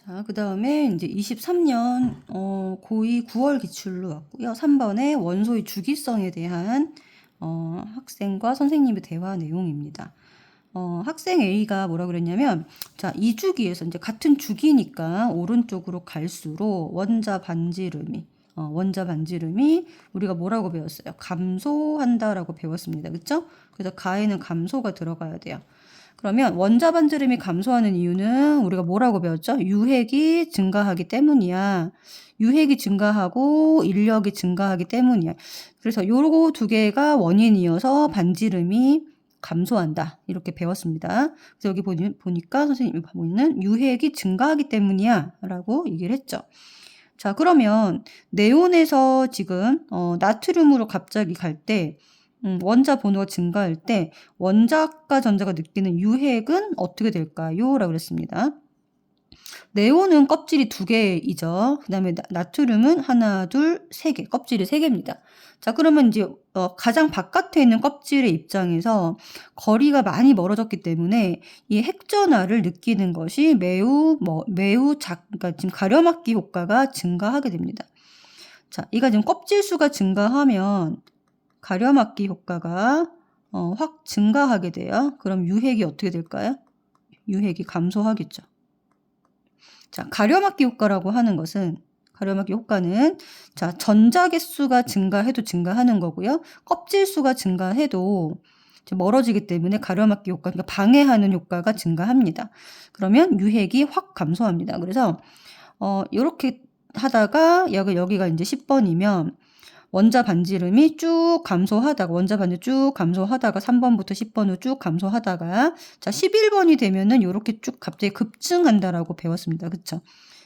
자, 그 다음에 이제 23년 고2 9월 기출로 왔고요. 3번에 원소의 주기성에 대한 학생과 선생님의 대화 내용입니다. 학생 A가 뭐라 그랬냐면, 자, 이 주기에서 이제 같은 주기니까 오른쪽으로 갈수록 원자 반지름이 우리가 뭐라고 배웠어요? 감소한다라고 배웠습니다. 그쵸? 그래서 가에는 감소가 들어가야 돼요. 그러면 원자 반지름이 감소하는 이유는 우리가 뭐라고 배웠죠? 유핵이 증가하기 때문이야. 유핵이 증가하고 인력이 증가하기 때문이야. 그래서 요거 두 개가 원인이어서 반지름이 감소한다. 이렇게 배웠습니다. 그래서 여기 보니까 선생님이 보이는 유핵이 증가하기 때문이야. 라고 얘기를 했죠. 자, 그러면 네온에서 지금 나트륨으로 갑자기 갈 때 원자 번호가 증가할 때 원자과 전자가 느끼는 유핵은 어떻게 될까요? 라고 그랬습니다. 네온은 껍질이 2개이죠. 그 다음에 나트륨은 하나, 둘, 3개. 껍질이 3개입니다. 자, 그러면 이제 가장 바깥에 있는 껍질의 입장에서 거리가 많이 멀어졌기 때문에 이 핵전하를 느끼는 것이 매우 그러니까 지금 가려막기 효과가 증가하게 됩니다. 자, 이가 지금 껍질 수가 증가하면 가려막기 효과가 확 증가하게 돼요. 그럼 유핵이 어떻게 될까요? 유핵이 감소하겠죠. 자, 가려막기 효과라고 하는 것은 가려막기 효과는 자, 전자 개수가 증가해도 증가하는 거고요. 껍질 수가 증가해도 멀어지기 때문에 가려막기 효과, 그러니까 방해하는 효과가 증가합니다. 그러면 유핵이 확 감소합니다. 그래서 이렇게 하다가 여기가 이제 10번이면 원자 반지름이 쭉 감소하다가 원자 반지름 쭉 감소하다가 3번부터 10번으로 쭉 감소하다가 자 11번이 되면은 이렇게 쭉 갑자기 급증한다라고 배웠습니다. 그쵸?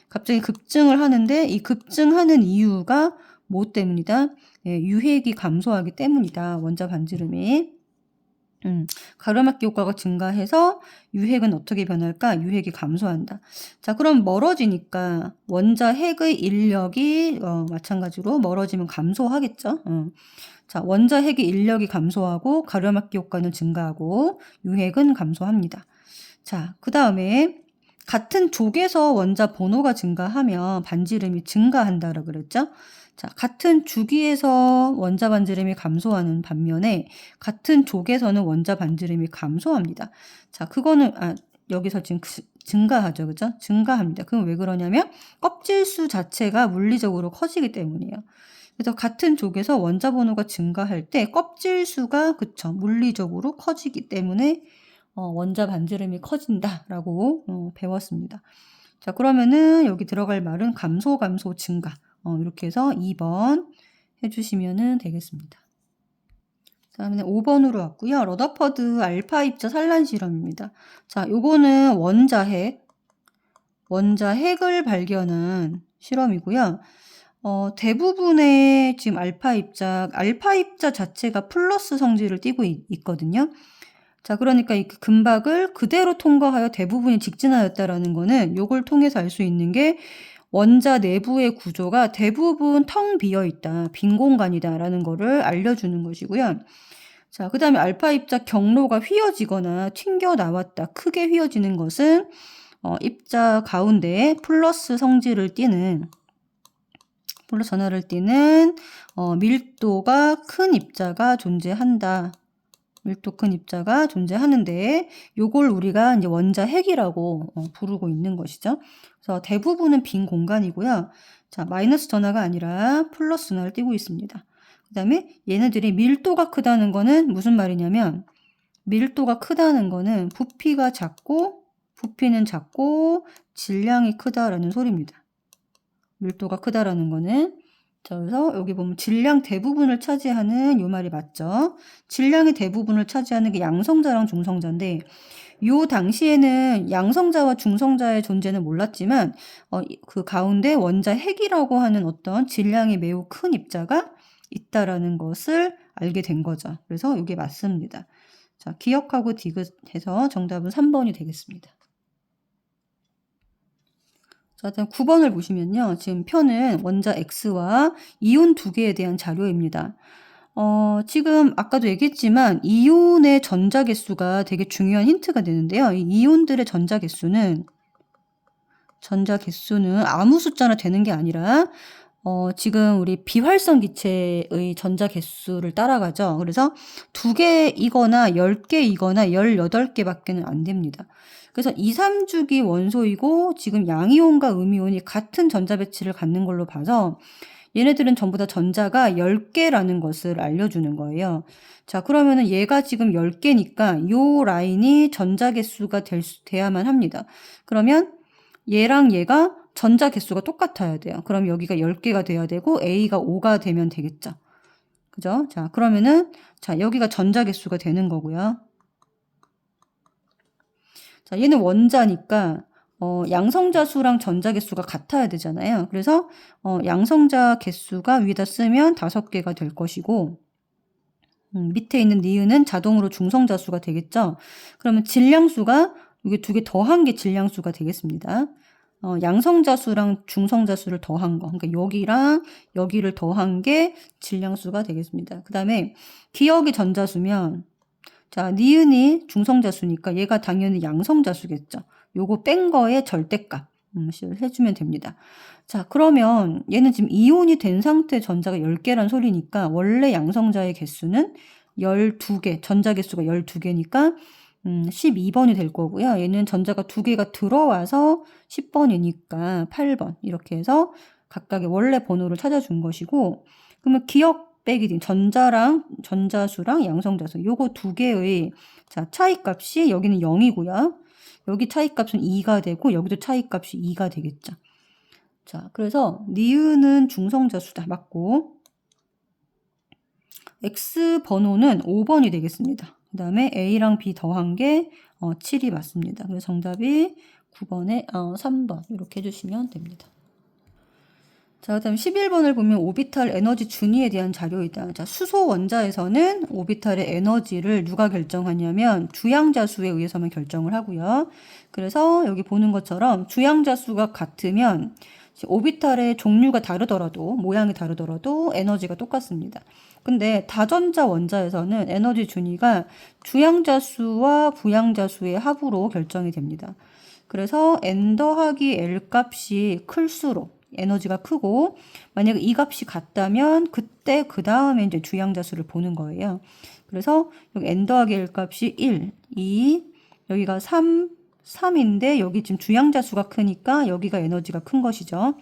갑자기 급증을 하는데 이 급증하는 이유가 뭐 때문이다? 예, 유핵이 감소하기 때문이다. 원자 반지름이. 가로막기 효과가 증가해서 유핵은 어떻게 변할까? 유핵이 감소한다. 자, 그럼 멀어지니까 원자 핵의 인력이 마찬가지로 멀어지면 감소하겠죠. 자, 원자 핵의 인력이 감소하고 가로막기 효과는 증가하고 유핵은 감소합니다. 자, 그 다음에 같은 족에서 원자 번호가 증가하면 반지름이 증가한다라고 그랬죠. 자, 같은 주기에서 원자 반지름이 감소하는 반면에 같은 족에서는 원자 반지름이 감소합니다. 자, 그거는 여기서 지금 증가하죠. 그죠? 증가합니다. 그럼 왜 그러냐면 껍질수 자체가 물리적으로 커지기 때문이에요. 그래서 같은 족에서 원자 번호가 증가할 때 껍질수가 그쵸 물리적으로 커지기 때문에 원자 반지름이 커진다라고 배웠습니다. 자, 그러면은 여기 들어갈 말은 감소, 증가. 이렇게 해서 2번 해주시면 되겠습니다. 다음에 5번으로 왔고요. 러더퍼드 알파 입자 산란 실험입니다. 자, 요거는 원자핵을 발견한 실험이고요. 대부분의 지금 알파 입자 자체가 플러스 성질을 띠고 있거든요. 자, 그러니까 이 금박을 그대로 통과하여 대부분이 직진하였다라는 거는 요걸 통해서 알 수 있는 게 원자 내부의 구조가 대부분 텅 비어 있다, 빈 공간이다라는 거를 알려주는 것이고요. 자, 그 다음에 알파 입자 경로가 휘어지거나 튕겨 나왔다, 크게 휘어지는 것은 입자 가운데에 플러스 성질을 띠는 플러스 전하를 띠는 밀도가 큰 입자가 존재한다. 밀도 큰 입자가 존재하는데 요걸 우리가 이제 원자 핵이라고 부르고 있는 것이죠. 그래서 대부분은 빈 공간이고요. 자, 마이너스 전하가 아니라 플러스 전하를 띄고 있습니다. 그 다음에 얘네들이 밀도가 크다는 거는 무슨 말이냐면 밀도가 크다는 거는 부피는 작고 질량이 크다라는 소리입니다. 밀도가 크다라는 거는 자, 그래서 여기 보면 질량 대부분을 차지하는 요 말이 맞죠? 질량의 대부분을 차지하는 게 양성자랑 중성자인데 요 당시에는 양성자와 중성자의 존재는 몰랐지만 그 가운데 원자 핵이라고 하는 어떤 질량이 매우 큰 입자가 있다라는 것을 알게 된 거죠. 그래서 이게 맞습니다. 자, 기억하고 디귿해서 정답은 3번이 되겠습니다. 자, 일단 9번을 보시면요. 지금 표는 원자 X와 이온 2개에 대한 자료입니다. 지금 아까도 얘기했지만 이온의 전자 개수가 되게 중요한 힌트가 되는데요. 이 이온들의 전자 개수는 전자 개수는 아무 숫자나 되는 게 아니라 지금 우리 비활성 기체의 전자 개수를 따라가죠. 그래서 2개이거나 10개이거나 18개밖에는 안 됩니다. 그래서 2, 3주기 원소이고 지금 양이온과 음이온이 같은 전자 배치를 갖는 걸로 봐서 얘네들은 전부 다 전자가 10개라는 것을 알려주는 거예요. 자, 그러면은 얘가 지금 10개니까 요 라인이 전자 개수가 돼야만 합니다. 그러면 얘랑 얘가 전자 개수가 똑같아야 돼요. 그럼 여기가 10개가 돼야 되고 A가 5가 되면 되겠죠. 그죠? 자, 그러면은 자, 여기가 전자 개수가 되는 거고요. 자, 얘는 원자니까 양성자 수랑 전자 개수가 같아야 되잖아요. 그래서 양성자 개수가 위에다 쓰면 5개가 될 것이고 밑에 있는 니은은 자동으로 중성자 수가 되겠죠. 그러면 질량수가 이게 2개 더한 게 질량수가 되겠습니다. 양성자 수랑 중성자 수를 더한 거. 그러니까 여기랑 여기를 더한 게 질량수가 되겠습니다. 그 다음에 기억이 전자수면 자, 니은이 중성자수니까 얘가 당연히 양성자수겠죠. 요거 뺀 거에 절대값 해주면 됩니다. 자, 그러면 얘는 지금 이온이 된 상태 전자가 10개란 소리니까 원래 양성자의 개수는 12개, 전자 개수가 12개니까 12번이 될 거고요. 얘는 전자가 2개가 들어와서 10번이니까 8번 이렇게 해서 각각의 원래 번호를 찾아준 것이고 그러면 기억 빼기 등 전자랑 전자수랑 양성자수 요거 2개의 자 차이값이 여기는 0이고요. 여기 차이값은 2가 되고 여기도 차이값이 2가 되겠죠. 자, 그래서 니은은 중성자수다. 맞고 X 번호는 5번이 되겠습니다. 그 다음에 A랑 B 더한 게 7이 맞습니다. 그래서 정답이 9번에 3번 이렇게 해주시면 됩니다. 자, 그다음 11번을 보면 오비탈 에너지 준위에 대한 자료이다. 자, 수소 원자에서는 오비탈의 에너지를 누가 결정하냐면 주양자 수에 의해서만 결정을 하고요. 그래서 여기 보는 것처럼 주양자 수가 같으면 오비탈의 종류가 다르더라도 모양이 다르더라도 에너지가 똑같습니다. 근데 다전자 원자에서는 에너지 준위가 주양자 수와 부양자 수의 합으로 결정이 됩니다. 그래서 n 더하기 l 값이 클수록 에너지가 크고 만약에 이 값이 같다면 그때 그 다음에 이제 주양자수를 보는 거예요. 그래서 여기 n 더하기 l 값이 1, 2, 여기가 3, 3인데 여기 지금 주양자수가 크니까 여기가 에너지가 큰 것이죠.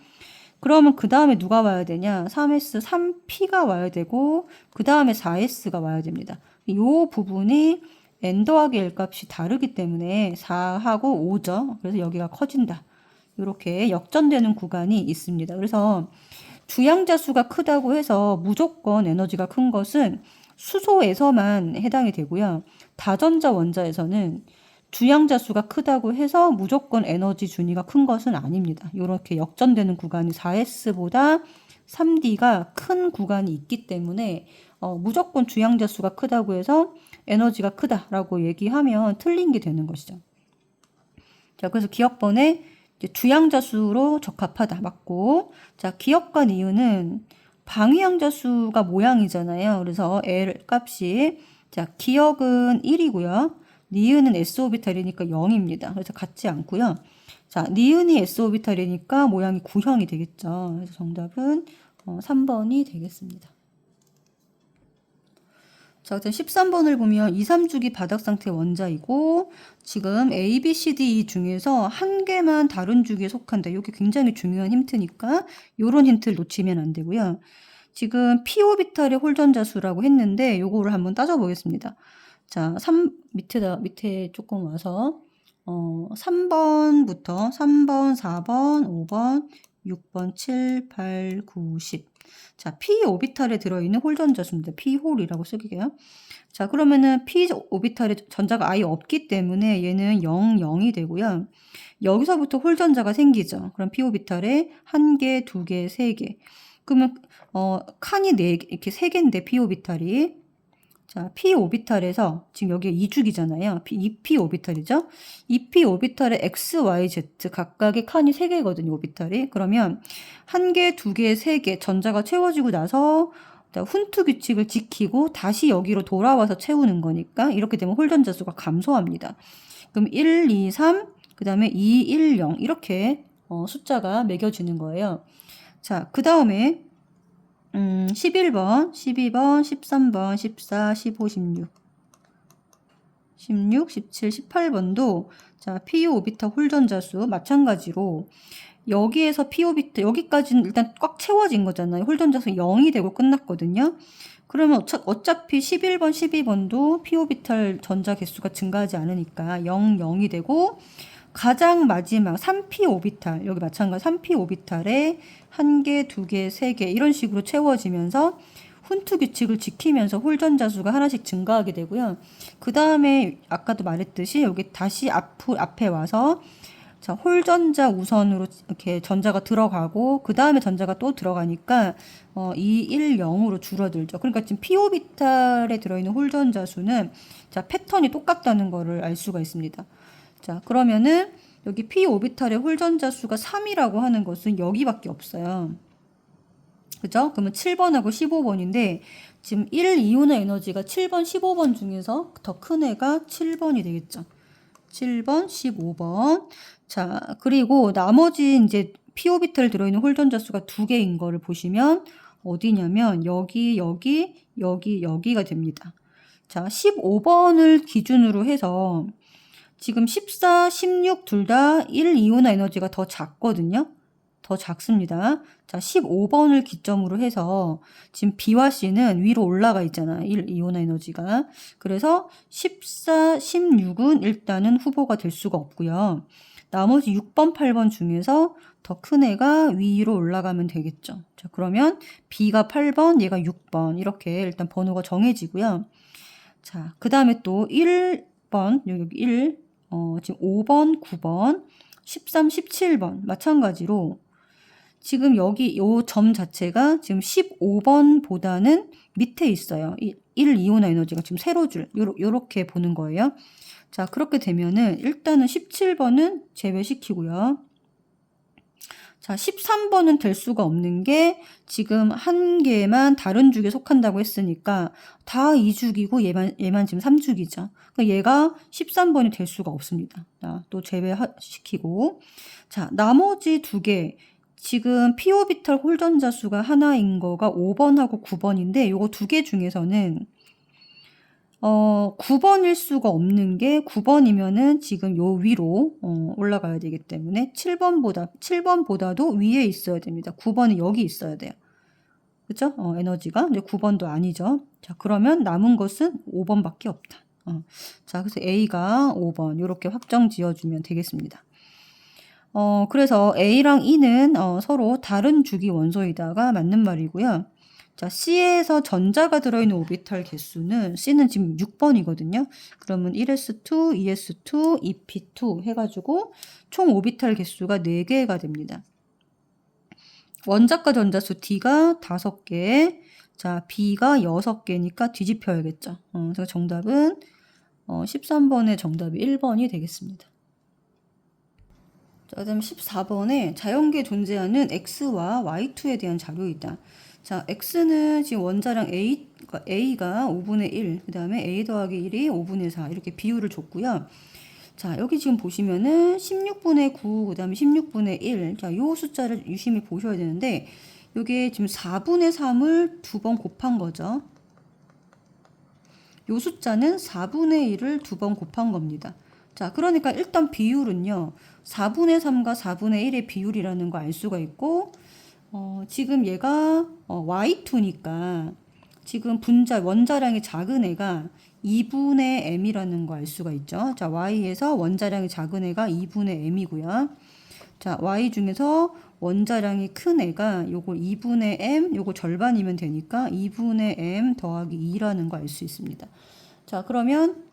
그러면 그 다음에 누가 와야 되냐? 3s, 3p가 와야 되고 그 다음에 4s가 와야 됩니다. 이 부분이 n 더하기 l 값이 다르기 때문에 4하고 5죠. 그래서 여기가 커진다. 이렇게 역전되는 구간이 있습니다. 그래서 주양자 수가 크다고 해서 무조건 에너지가 큰 것은 수소에서만 해당이 되고요. 다전자 원자에서는 주양자 수가 크다고 해서 무조건 에너지 준위가 큰 것은 아닙니다. 이렇게 역전되는 구간이 4S보다 3D가 큰 구간이 있기 때문에 무조건 주양자 수가 크다고 해서 에너지가 크다라고 얘기하면 틀린 게 되는 것이죠. 자, 그래서 기억번에 주양자수로 적합하다. 맞고. 자, 기억과 니은은 방위양자수가 모양이잖아요. 그래서 L 값이 자, 기억은 1이고요. 니은은 s오비탈이니까 0입니다. 그래서 같지 않고요. 자, 니은이 s오비탈이니까 모양이 구형이 되겠죠. 그래서 정답은 3번이 되겠습니다. 자, 일단 13번을 보면 2, 3주기 바닥 상태 원자이고 지금 A, B, C, D, E 중에서 한 개만 다른 주기에 속한다. 이게 굉장히 중요한 힌트니까 이런 힌트를 놓치면 안 되고요. 지금 P오비탈의 홀전자수라고 했는데 요거를 한번 따져보겠습니다. 자, 밑에 조금 와서 3번부터 3번, 4번, 5번, 6번, 7, 8, 9, 10. 자, p 오비탈에 들어있는 홀전자수입니다. p홀이라고 쓰게요. 자, 그러면은 p 오비탈에 전자가 아예 없기 때문에 얘는 0, 0이 되고요. 여기서부터 홀전자가 생기죠. 그럼 p 오비탈에 1개, 2개, 3개. 그러면 칸이 4개, 이렇게 3개인데 p 오비탈이 자, p 오비탈에서 지금 여기가 2주기잖아요. 2p 오비탈이죠. 2p 오비탈의 x, y, z 각각의 칸이 3개거든요. 오비탈이. 그러면 1개, 2개, 3개 전자가 채워지고 나서 훈트 규칙을 지키고 다시 여기로 돌아와서 채우는 거니까 이렇게 되면 홀전자 수가 감소합니다. 그럼 1, 2, 3, 그 다음에 2, 1, 0 이렇게 숫자가 매겨지는 거예요. 자, 그 다음에 11번, 12번, 13번, 14, 15, 16, 16, 17, 18번도 자, p 오비터 홀전자수 마찬가지로 여기에서 p 오비터 여기까지는 일단 꽉 채워진 거잖아요. 홀전자수 0이 되고 끝났거든요. 그러면 어차피 11번, 12번도 p 오비탈 전자 개수가 증가하지 않으니까 0, 0이 되고 가장 마지막 3p 오비탈 여기 마찬가지 3p 오비탈에 1개, 2개, 3개 이런 식으로 채워지면서 훈트 규칙을 지키면서 홀전자수가 하나씩 증가하게 되고요. 그 다음에 아까도 말했듯이 여기 다시 앞에 와서 자, 홀전자 우선으로 이렇게 전자가 들어가고 그 다음에 전자가 또 들어가니까 2, 1, 0으로 줄어들죠. 그러니까 지금 p 오비탈에 들어있는 홀전자 수는 자, 패턴이 똑같다는 거를 알 수가 있습니다. 자, 그러면은 여기 p 오비탈의 홀전자 수가 3이라고 하는 것은 여기밖에 없어요. 그죠? 그러면 7번하고 15번인데 지금 1 이온의 에너지가 7번, 15번 중에서 더 큰 애가 7번이 되겠죠. 7번, 15번. 자, 그리고 나머지 이제 p 오비탈 들어있는 홀전자 수가 2개인 거를 보시면 어디냐면 여기가 됩니다. 자, 15번을 기준으로 해서 지금 14, 16 둘 다 1 이온화 에너지가 더 작거든요. 더 작습니다. 자, 15번을 기점으로 해서 지금 B와 C는 위로 올라가 있잖아. 1 이온화 에너지가. 그래서 14, 16은 일단은 후보가 될 수가 없고요. 나머지 6번, 8번 중에서 더 큰 애가 위로 올라가면 되겠죠. 자, 그러면 B가 8번, 얘가 6번 이렇게 일단 번호가 정해지고요. 자, 그 다음에 또 1번, 여기 1, 지금 5번, 9번, 13, 17번 마찬가지로 지금 여기 요 점 자체가 지금 15번보다는 밑에 있어요. 1 이온화 에너지가 지금 세로 줄 요렇게 보는 거예요. 자, 그렇게 되면은 일단은 17번은 제외시키고요. 자, 13번은 될 수가 없는 게 지금 한 개만 다른 죽에 속한다고 했으니까 다 2죽이고 얘만 지금 3죽이죠. 그러니까 얘가 13번이 될 수가 없습니다. 자, 또 제외시키고. 자, 나머지 2개. 지금 p 오비탈 홀전자 수가 하나인 거가 5번하고 9번인데 요거 2개 중에서는 9번일 수가 없는 게 9번이면은 지금 요 위로 올라가야 되기 때문에 7번보다도 위에 있어야 됩니다. 9번이 여기 있어야 돼요. 그죠? 에너지가. 근데 9번도 아니죠. 자, 그러면 남은 것은 5번밖에 없다. 자, 그래서 A가 5번 이렇게 확정 지어주면 되겠습니다. 그래서 A랑 E는 서로 다른 주기 원소이다가 맞는 말이고요. 자, C에서 전자가 들어있는 오비탈 개수는 C는 지금 6번이거든요. 그러면 1s2, 2s2, 2p2 해가지고 총 오비탈 개수가 4개가 됩니다. 원자가 전자수 D가 5개, 자, B가 6개니까 뒤집혀야겠죠. 그래서 정답은 13번의 정답이 1번이 되겠습니다. 자, 그다음 14번에 자연계에 존재하는 X와 Y2에 대한 자료이다. 자, X는 지금 원자량 A가 5분의 1, 그 다음에 A 더하기 1이 5분의 4 이렇게 비율을 줬고요. 자, 여기 지금 보시면은 16분의 9, 그 다음에 16분의 1. 자, 요 숫자를 유심히 보셔야 되는데 요게 지금 4분의 3을 2번 곱한 거죠. 요 숫자는 4분의 1을 2번 곱한 겁니다. 자, 그러니까 일단 비율은요. 4분의 3과 4분의 1의 비율이라는 거 알 수가 있고 지금 얘가 Y2니까 지금 원자량이 작은 애가 2분의 m이라는 거 알 수가 있죠. 자, Y에서 원자량이 작은 애가 2분의 m이고요. 자, Y 중에서 원자량이 큰 애가 요거 2분의 m, 요거 절반이면 되니까 2분의 m 더하기 2라는 거 알 수 있습니다. 자, 그러면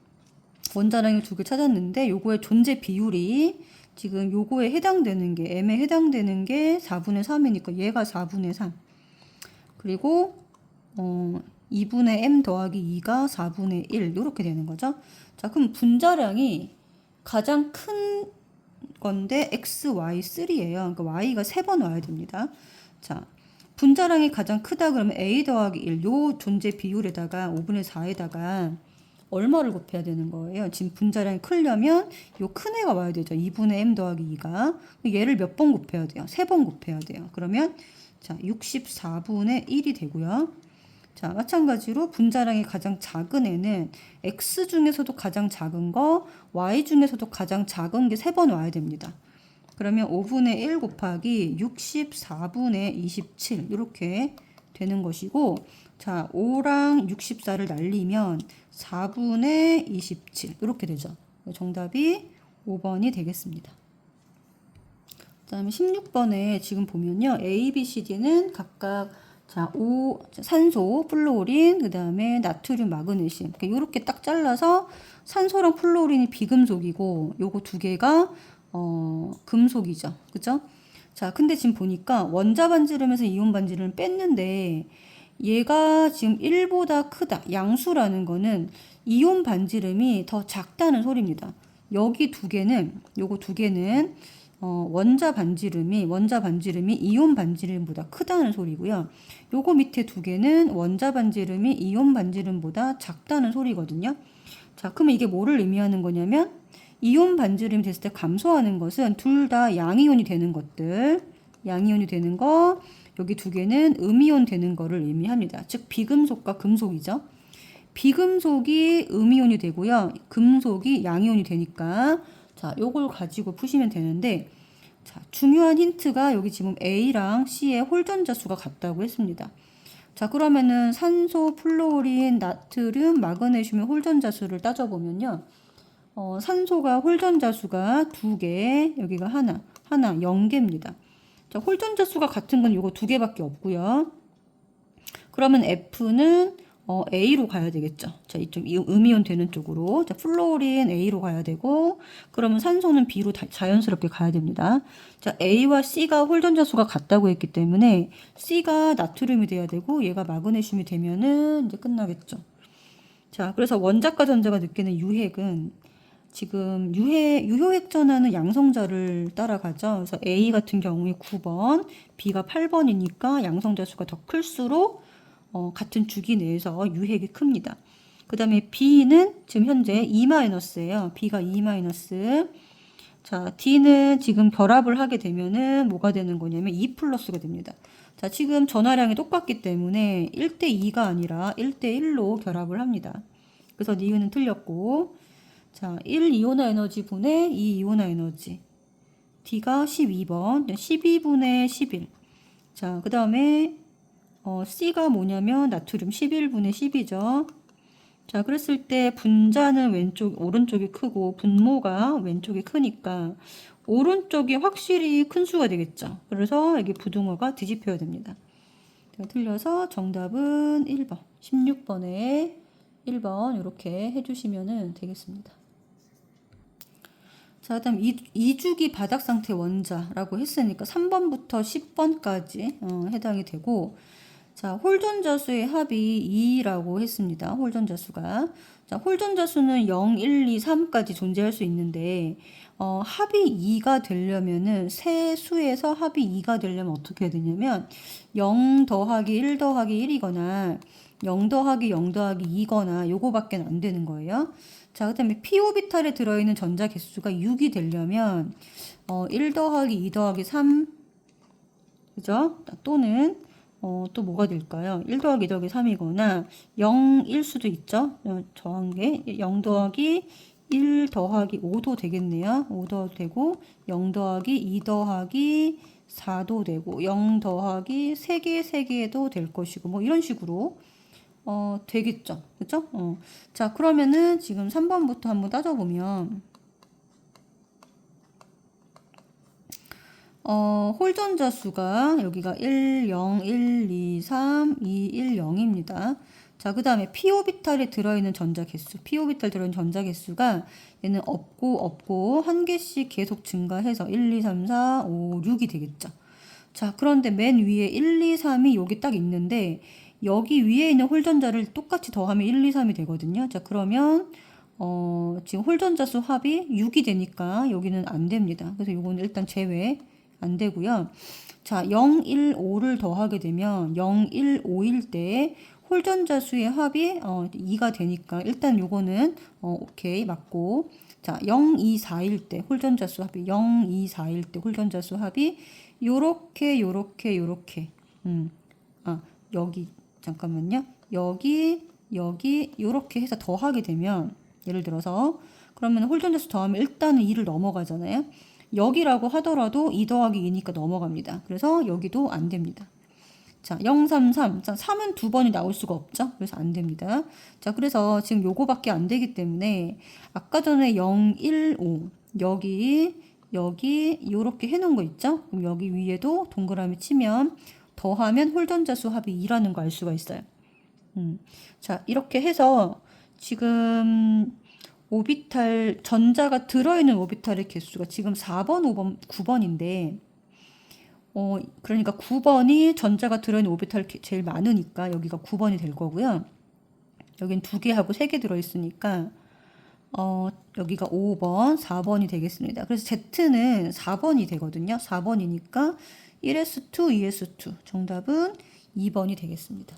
원자량을 2개 찾았는데 요거의 존재 비율이 지금 요거에 해당되는 게 m에 해당되는 게 4분의 3이니까 얘가 4분의 3. 그리고 2분의 m 더하기 2가 4분의 1 이렇게 되는 거죠. 자, 그럼 분자량이 가장 큰 건데 XY3예요. 그러니까 Y가 3번 와야 됩니다. 자, 분자량이 가장 크다 그러면 A 더하기 1 요 존재 비율에다가 5분의 4에다가 얼마를 곱해야 되는 거예요? 지금 분자량이 크려면 요 큰 애가 와야 되죠. 2분의 m 더하기 2가. 얘를 몇 번 곱해야 돼요? 3번 곱해야 돼요. 그러면 자 64분의 1이 되고요. 자, 마찬가지로 분자량이 가장 작은 애는 x 중에서도 가장 작은 거, y 중에서도 가장 작은 게 3번 와야 됩니다. 그러면 5분의 1 곱하기 64분의 27 이렇게 되는 것이고, 자 5랑 64를 날리면 4분의 27 이렇게 되죠. 정답이 5번이 되겠습니다. 그 다음에 16번에 지금 보면요. A, B, C, D는 각각 자, 산소, 플루오린, 그 다음에 나트륨, 마그네슘. 이렇게 딱 잘라서 산소랑 플루오린이 비금속이고, 요거 두 개가, 금속이죠. 그죠? 자, 근데 지금 보니까 원자 반지름에서 이온 반지름을 뺐는데, 얘가 지금 1보다 크다. 양수라는 거는 이온 반지름이 더 작다는 소리입니다. 여기 두 개는, 요거 두 개는, 원자 반지름이 이온 반지름보다 크다는 소리고요. 요거 밑에 두 개는 원자 반지름이 이온 반지름보다 작다는 소리거든요. 자, 그러면 이게 뭐를 의미하는 거냐면 이온 반지름이 됐을 때 감소하는 것은 둘 다 양이온이 되는 것들, 양이온이 되는 거, 여기 두 개는 음이온 되는 거를 의미합니다. 즉 비금속과 금속이죠. 비금속이 음이온이 되고요. 금속이 양이온이 되니까 자, 요걸 가지고 푸시면 되는데, 자, 중요한 힌트가 여기 지금 A랑 C의 홀전자 수가 같다고 했습니다. 자, 그러면은 산소, 플루오린, 나트륨, 마그네슘의 홀전자 수를 따져보면요. 산소가 홀전자 수가 2개, 여기가 하나 0개입니다. 자, 홀전자 수가 같은 건 요거 2개밖에 없고요. 그러면 F는 A로 가야 되겠죠. 자, 이쪽 음이온 되는 쪽으로. 자, 플루오린 A로 가야 되고, 그러면 산소는 B로 자연스럽게 가야 됩니다. 자, A와 C가 홀전자 수가 같다고 했기 때문에 C가 나트륨이 돼야 되고, 얘가 마그네슘이 되면은 이제 끝나겠죠. 자, 그래서 원자과 전자가 느끼는 유핵은 지금 유효핵 전하는 양성자를 따라가죠. 그래서 A 같은 경우에 9번, B가 8번이니까 양성자 수가 더 클수록 같은 주기 내에서 유핵이 큽니다. 그 다음에 B는 지금 현재 E-예요. B가 E-. 자, D는 지금 결합을 하게 되면은 뭐가 되는 거냐면 E+가 됩니다. 자, 지금 전하량이 똑같기 때문에 1대2가 아니라 1대1로 결합을 합니다. 그래서 니은은 틀렸고, 자, 1이온화 에너지 분의 2이온화 에너지. D가 12번, 12분의 11. 자, 그 다음에 C가 뭐냐면 나트륨 11분의 10이죠. 자, 그랬을 때 분자는 오른쪽이 크고 분모가 왼쪽이 크니까 오른쪽이 확실히 큰 수가 되겠죠. 그래서 여기 부등호가 뒤집혀야 됩니다. 틀려서 정답은 1번. 16번에 1번 이렇게 해주시면 되겠습니다. 자, 그다음 2주기 바닥 상태 원자라고 했으니까 3번부터 10번까지 해당이 되고, 자, 홀전자수의 합이 2라고 했습니다. 홀전자수가. 자, 홀전자수는 0, 1, 2, 3까지 존재할 수 있는데, 합이 2가 되려면은, 세 수에서 합이 2가 되려면 어떻게 해야 되냐면, 0 더하기 1 더하기 1이거나, 0 더하기 0 더하기 2거나, 요거밖에 안 되는 거예요. 자, 그 다음에 P 오비탈에 들어있는 전자 개수가 6이 되려면, 1 더하기 2 더하기 3, 그죠? 또는, 또 뭐가 될까요? 1 더하기 2 더하기 3이거나 0일 수도 있죠. 저한 게 0 더하기 1 더하기 5도 되겠네요. 5 더하기 되고 0 더하기 2 더하기 4도 되고 0 더하기 3개도 될 것이고 뭐 이런 식으로 되겠죠. 그죠? 자, 그러면은 지금 3번부터 한번 따져보면 홀전자 수가 여기가 1, 0, 1, 2, 3, 2, 1, 0입니다. 자, 그 다음에 P오비탈에 들어있는 전자 개수. P오비탈 들어있는 전자 개수가 얘는 없고 한 개씩 계속 증가해서 1, 2, 3, 4, 5, 6이 되겠죠. 자, 그런데 맨 위에 1, 2, 3이 여기 딱 있는데 여기 위에 있는 홀전자를 똑같이 더하면 1, 2, 3이 되거든요. 자, 그러면 지금 홀전자 수 합이 6이 되니까 여기는 안 됩니다. 그래서 이거는 일단 제외. 안 되고요. 자, 0, 1, 5를 더하게 되면 0, 1, 5일 때 홀전자 수의 합이 2가 되니까 일단 요거는 오케이 맞고 자 0, 2, 4일 때 홀전자 수 합이 0, 2, 4일 때 홀전자 수 합이 요렇게 요렇게 요렇게 여기 잠깐만요 여기 요렇게 해서 더하게 되면 예를 들어서 그러면 홀전자 수 더하면 일단은 2를 넘어가잖아요 여기라고 하더라도 2 더하기 2니까 넘어갑니다 그래서 여기도 안 됩니다 자, 0, 3, 3. 자, 3은 두 번이 나올 수가 없죠? 그래서 안 됩니다. 자, 그래서 지금 요거밖에 안 되기 때문에 아까 전에 0, 1, 5. 여기, 요렇게 해놓은 거 있죠? 그럼 여기 위에도 동그라미 치면 더하면 홀전자 수 합이 2라는 거 알 수가 있어요. 자, 이렇게 해서 지금 오비탈, 전자가 들어있는 오비탈의 개수가 지금 4번, 5번, 9번인데 그러니까 9번이 전자가 들어있는 오비탈 제일 많으니까 여기가 9번이 될 거고요. 여긴 2개하고 3개 들어있으니까 여기가 5번, 4번이 되겠습니다. 그래서 Z는 4번이 되거든요. 4번이니까 1s2, 2s2 정답은 2번이 되겠습니다.